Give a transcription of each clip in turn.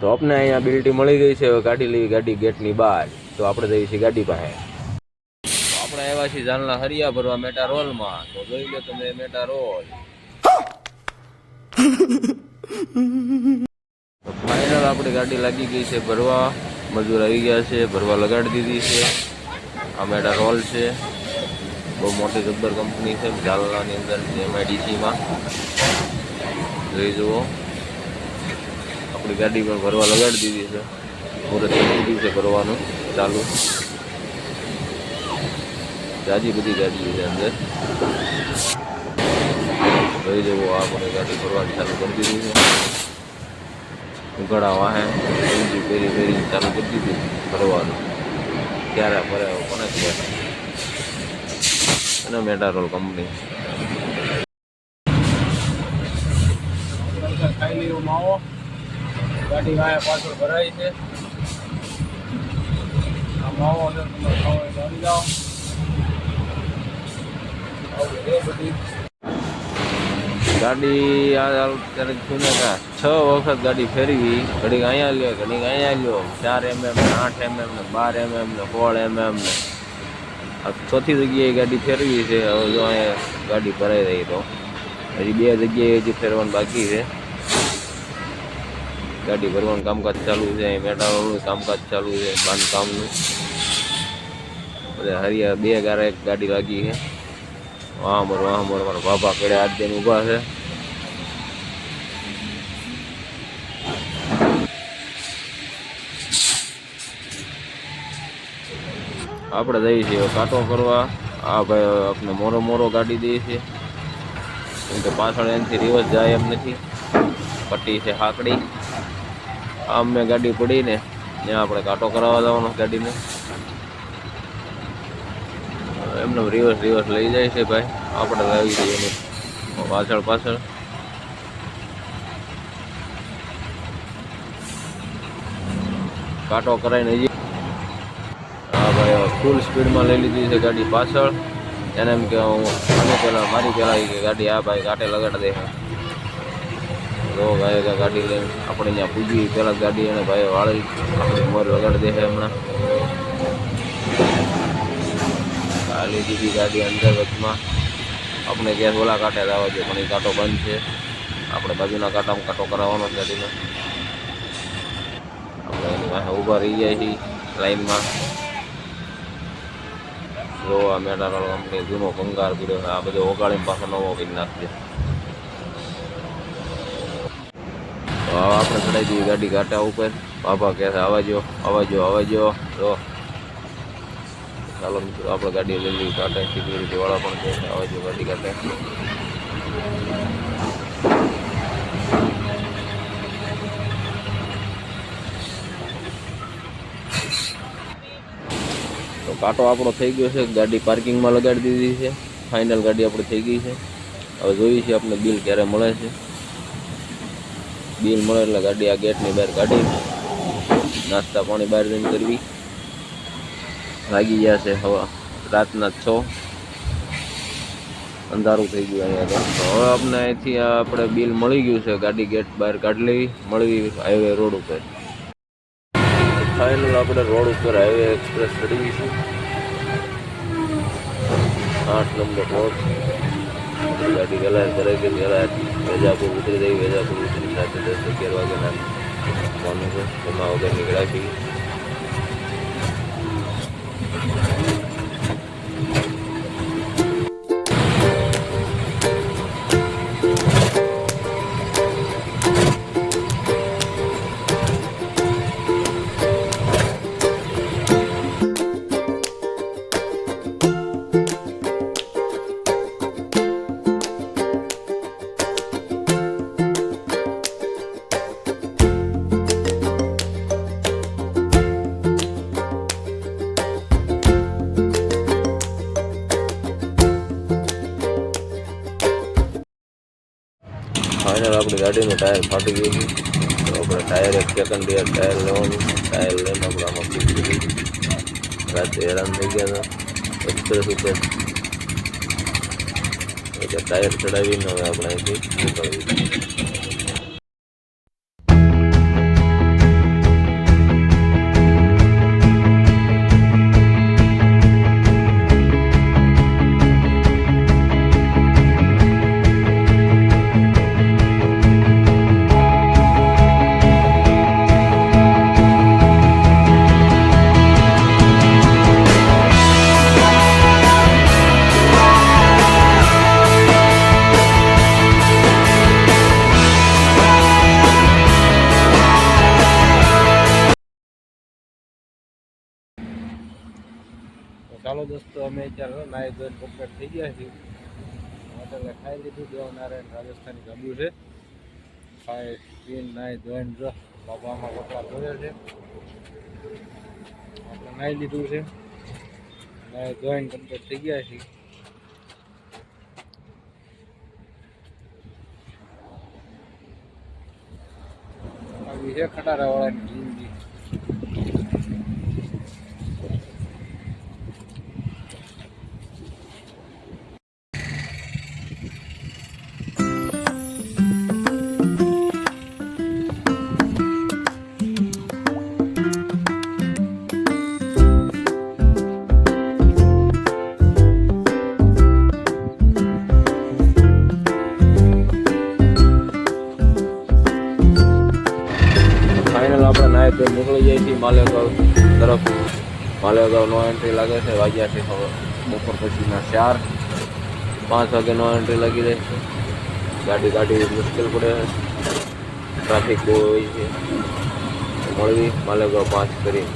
તો આપણે અહીંયા બિલ્ટી મળી ગઈ છે, હવે ગાડી લેવી, ગાડી ગેટની બહાર. તો આપણે જઈએ છીએ ગાડી પાસે. તો આપણે આવ્યા છીએ જાનલા હરિયા ભરવા મેટા રોલમાં. તો જોઈ લો તમે મેટા રોલ. ફાઇનલ આપણી ગાડી લાગી ગઈ છે ભરવા. મજૂર આવી ગયા છે, ભરવા લગાડી દીધી છે. આ મેટા રોલ છે, બહુ મોટી જબ્બર કંપની છે જાલનાની અંદર MIDCમાં. જોઈ જુઓ, આપણી ગાડી પણ ભરવા લગાડી દીધી છે. મુહૂર્ત થઈ ગયું છે ભરવાનું ચાલુ. જાજી બધી ગાડી છે અંદર. જોઈ જુઓ, આપણે ગાડી ભરવાની ચાલુ કરી દીધી છે. ઉઘાડા વાહે ફેરી ચાલુ કરી દીધી ભરવાનું. ક્યારે ભરે કોને ખબર. અને મેટારોલ કંપની માવો ગાડી વાયા પાછળ ભરાય છે. આ માવો છે, તમે ખાવા આવી જાઓ. ગાડી અત્યારે સુને 6 વખત ગાડી ફેરવી. ઘડીક અહીંયા લ્યો, ઘડીક અહીંયા લ્યો. 4 mm ને 8 mm ને 12 mm ને 16 mm ને આ ચોથી જગ્યાએ ગાડી ફેરવી છે. હવે જો અહીંયા ગાડી ભરાઈ રહી. તો હજી 2 જગ્યાએ હજી ફેરવાનું બાકી છે. ગાડી ભરવાનું કામકાજ ચાલુ છે. અહીં મેટારોલનું કામકાજ ચાલુ છે, બાંધકામનું. બધા હરિયા 2 ગારા એક ગાડી લાગી છે. વાહ મોર મારા બાપા કડે હાથ દઈને ઊભા છે. આપણે જઈએ છીએ કાંટો કરવા. આ ભાઈ આપણે મોરો ગાડી દઈએ છીએ, કેમ કે પાછળ એનાથી રિવર્સ જાય એમ નથી. પટ્ટી છે હાકડી. આમ મેં ગાડી પડીને ત્યાં આપણે કાંટો કરાવવા જવાનો ગાડીને. એમને રિવર્સ લઈ જાય છે ભાઈ. આપણે લાવી દઈએ એની પાછળ. કાંટો કરાવીને હજી હા ભાઈ ફૂલ સ્પીડમાં લઈ લીધી છે ગાડી પાછળ. એને એમ કે હું મારી પહેલાં કે ગાડી આ ભાઈ કાંટે લગાડી દે. તો ભાઈ ગાડી લઈને આપણે ત્યાં પૂજી પહેલાં ગાડી એને ભાઈ વાળી આપણી મોર લગાડી દે છે હમણાં. ખાલી દીધી ગાડી અંદર વચમાં. આપણે ગેસ ઓલા કાંટે આવવા જોઈએ, પણ એ કાંટો બંધ છે. આપણે બાજુના કાંટામાં કાંટો કરાવવાનો ગાડીને. આપણે એની પાસે ઊભા રહી જાય છીએ લાઈનમાં. જો આ મેટારોલ કંપની જૂનો ભંગાર પીડ્યો છે. આ બધો ઓગાળીને પાછો નવો કરી નાખશે. તો આપણે ચડાવી દઈએ ગાડી કાંટા ઉપર. બાપા કહે છે આવાજો. તો ચાલો મિત્રો, આપણે ગાડી લઈ લઈએ કાંટે. સિક્યુરિટી વાળા પણ કહે છે આવાજો ગાડી કાંટે. તો કાંટો આપણો થઈ ગયો છે. ગાડી પાર્કિંગમાં લગાડી દીધી છે. ફાઇનલ ગાડી આપણે થઈ ગઈ છે. હવે જોઈએ છીએ આપણે બિલ ક્યારે મળે છે. બિલ મળે એટલે ગાડી આ ગેટની બહાર કાઢી નાસ્તા પાણી બહાર જઈને કરવી. લાગી ગયા છે હવે રાતના 6. અંધારું થઈ ગયું અહીંયા. તો હવે આપણે અહીંથી આપણે બિલ મળી ગયું છે. ગાડી ગેટ બહાર કાઢી લેવી, મળવી હાઈવે રોડ ઉપર. ફાઇનલ આપણે રોડ ઉપર હાઈવે એક્સપ્રેસ ચડવી છે. 8 નંબર રોડ. ગાડી ગલાસ કરાવી કે ગલાસ વેજાપુર ઉતરી જઈ. વેજાપુર ઉતરી સાથે 10-11 વાગ્યાના જવાનું છે. એમાં વગર નીકળ્યા છીએ. ફાઇનલ આપણી ગાડીનું ટાયર ફાટી ગયું છે. તો આપણે ટાયર એક સેકન્ડ ટાયર લેવાનું. ટાયર લઈને આપણે આમાં ફિટ કરી. રાતે હેરાન થઈ ગયા હતા એક્સપ્રેસ ઉપર. એટલે ટાયર ચડાવીને હવે આપણે અહીંથી નીકળવી. ચાલો દોસ્તો, અમે અત્યારે નાઈ ધોઈને કમ્પ્લીટ થઈ ગયા છીએ. હોટલે ખાઈ લીધું. દેવનારાયણ રાજસ્થાની ધાબુ છે. ખાઈ પીને નાઈ ધોઈને જો બાબામાં કપડાં ધોવે છે. આપણે નાઈ લીધું છે, નાઈ ધોઈને કમ્પ્લીટ થઈ ગયા છીએ. આવી છે ખટારા વાળાની જિંદગી. ફાઇનલ આપણે નાઈ ધોઈને નીકળી જઈએ છીએ માલેગાંવ તરફ. માલેગાંવ નો એન્ટ્રી લાગે છે. વાગ્યા છે બપોર પછીના 4. 5 વાગે નો એન્ટ્રી લાગી રહે છે. ગાડી મુશ્કેલ પડે છે, ટ્રાફિક બહુ હોય છે. મળવી માલેગાંવ 5 કરી.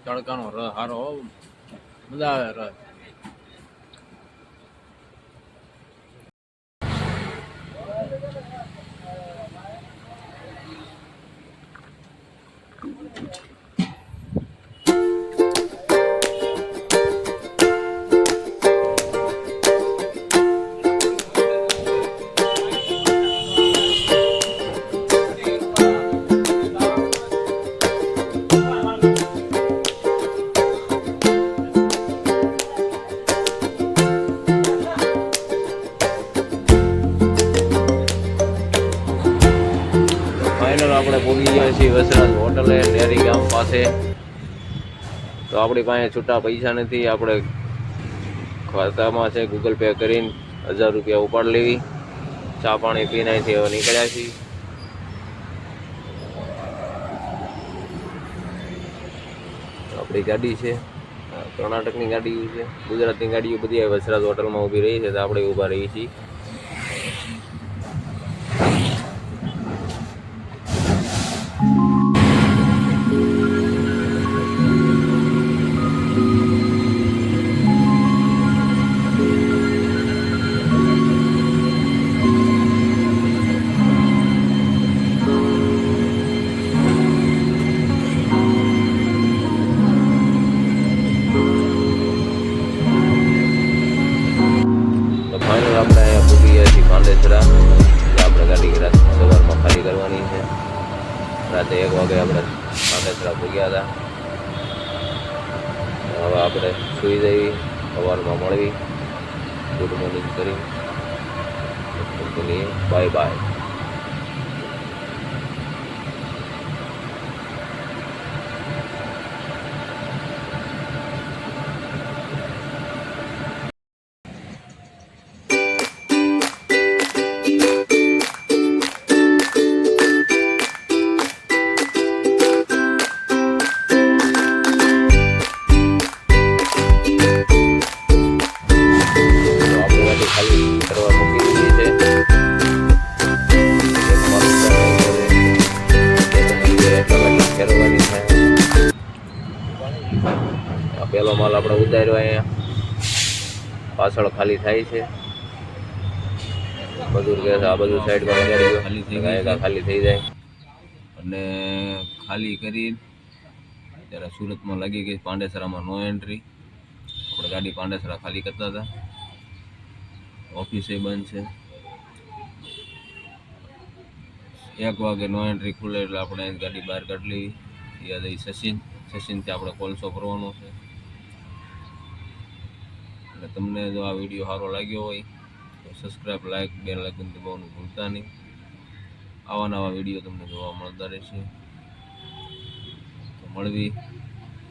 તડકાનો રસ સારો, મજા આવે રસ. ફાઇનલ આપણે પહોંચી ગયા છીએ વસરાજ હોટલે, ડેરી ગામ પાસે. તો આપણી પાસે છૂટા પૈસા નથી. આપણે ખાતામાં છે ગૂગલ પે કરીને 1000 રૂપિયા ઉપાડ લેવી. ચા પાણી પીને અહીંથી હવે નીકળ્યા છીએ. આપણી ગાડી છે, કર્ણાટકની ગાડી છે. ગુજરાતની ગાડીઓ બધી વસરાજ હોટલમાં ઊભી રહી છે, તો આપણે ઊભા રહીએ છીએ. ફાઇનલ આપણે અહીંયા પૂરી ગયા છીએ પાંડેસરા. આપણે ગાડી સવારમાં ખાલી કરવાની છે. રાતે 1 વાગે આપણે પાંડેસરા પૂગ્યા હતા. હવે આપણે સૂઈ જઈએ, સવારમાં મળવી, ગુડ મોર્નિંગ કરી. Bye bye. ખાલી કરવા મૂકી દીધી છે. ફેરવવાની છે. પેલો માલ આપણે ઉતાર્યો અહીંયા પાછળ ખાલી થાય છે. બધું કે આ બધું સાઈડમાં લગાડી ખાલી થઈ જાય, ખાલી થઈ જાય. અને ખાલી કરી ત્યારે સુરતમાં લાગી ગઈ પાંડેસરામાં નો એન્ટ્રી. આપણે ગાડી પાંડેસરા ખાલી કરતા હતા. ઓફિસે બંધ છે. 1 વાગે નો એન્ટ્રી ખુલે એટલે આપણે ગાડી બહાર કાઢી લેવી. ત્યાં જઈ સચિનથી આપણે કોલસો કરવાનો છે. અને તમને જો આ વિડીયો સારો લાગ્યો હોય તો સબસ્ક્રાઈબ, લાઈક, બેલ આઇકન દબાવવાનું ભૂલતા નહીં. આવા નવા વિડીયો તમને જોવા મળતા રહેશે. તો મળવી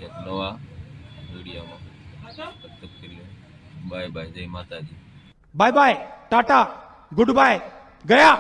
એક નવા વિડીયોમાં. તબ તક કે લીએ બાય બાય. જય માતાજી. Bye bye, tata, good bye, गया.